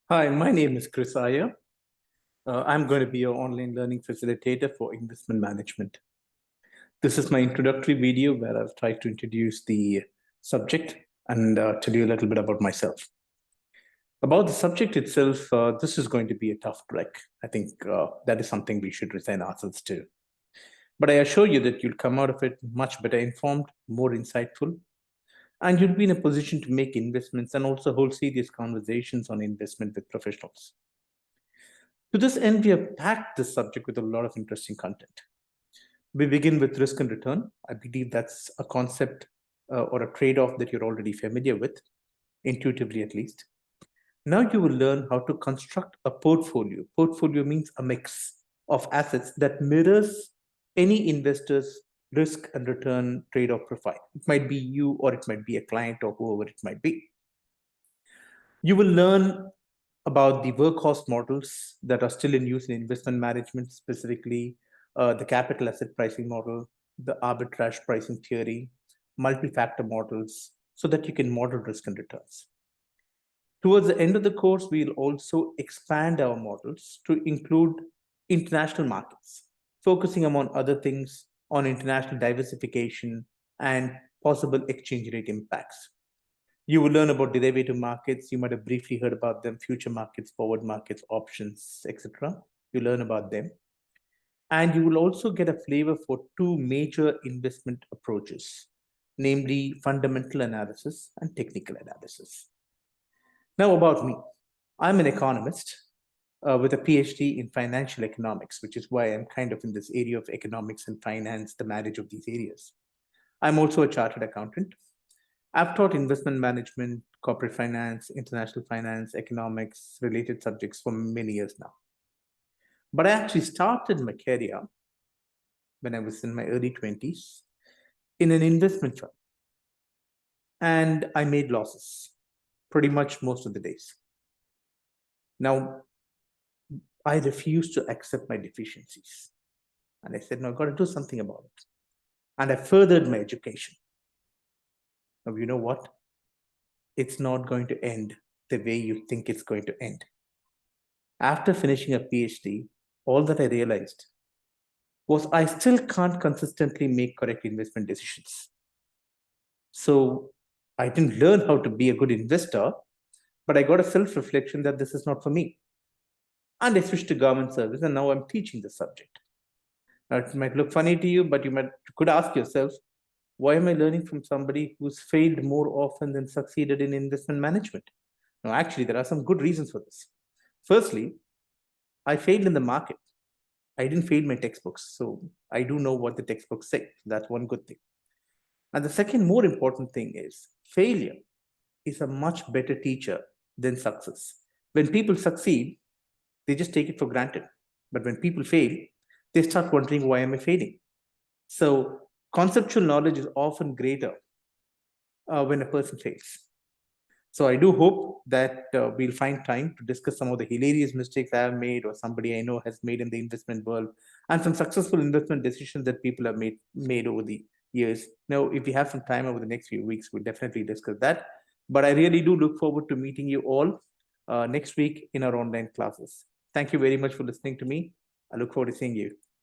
Hi, my name is Chris Iyer. I'm going to be your online learning facilitator for investment management. This is my introductory video where I'll try to introduce the subject and tell you a little bit about myself. About the subject itself, this is going to be a tough trek. I think that is something we should resign ourselves to. But I assure you that you'll come out of it much better informed, more insightful, and you'll be in a position to make investments and also hold serious conversations on investment with professionals. To this end, we have packed this subject with a lot of interesting content. We begin with risk and return. I believe that's a concept or a trade off that you're already familiar with, intuitively at least. Now you will learn how to construct a portfolio. Portfolio means a mix of assets that mirrors any investor's risk and return trade off profile. It might be you, or it might be a client, or whoever it might be. You will learn about the workhorse models that are still in use in investment management, specifically the capital asset pricing model, the arbitrage pricing theory, multi-factor models, so that you can model risk and returns. Towards the end of the course, we'll also expand our models to include international markets, focusing among other things on international diversification and possible exchange rate impacts. You will learn about derivative markets. You might have briefly heard about them: future markets, forward markets, options, etc. You learn about them. And you will also get a flavor for two major investment approaches, namely fundamental analysis and technical analysis. Now, about me. I'm an economist with a PhD in financial economics, which is why I'm kind of in this area of economics and finance, the marriage of these areas. I'm also a chartered accountant. I've taught investment management, corporate finance, international finance, economics, related subjects for many years now. But I actually started my career when I was in my early 20s in an investment firm. And I made losses pretty much most of the days. Now, I refused to accept my deficiencies. And I said, no, I've got to do something about it. And I furthered my education. Now, you know what? It's not going to end the way you think it's going to end. After finishing a PhD, all that I realized was I still can't consistently make correct investment decisions. So I didn't learn how to be a good investor, but I got a self reflection that this is not for me. And I switched to government service, and now I'm teaching the subject. Now, it might look funny to you, but could ask yourself, why am I learning from somebody who's failed more often than succeeded in investment management? Now, actually, there are some good reasons for this. Firstly, I failed in the market. I didn't fail my textbooks, so I do know what the textbooks say. That's one good thing. And the second more important thing is failure is a much better teacher than success. When people succeed, they just take it for granted. But when people fail, they start wondering, why am I failing? So conceptual knowledge is often greater when a person fails. So I do hope that we'll find time to discuss some of the hilarious mistakes I have made or somebody I know has made in the investment world, and some successful investment decisions that people have made over the years. Now, if we have some time over the next few weeks, we'll definitely discuss that. But I really do look forward to meeting you all next week in our online classes. Thank you very much for listening to me. I look forward to seeing you.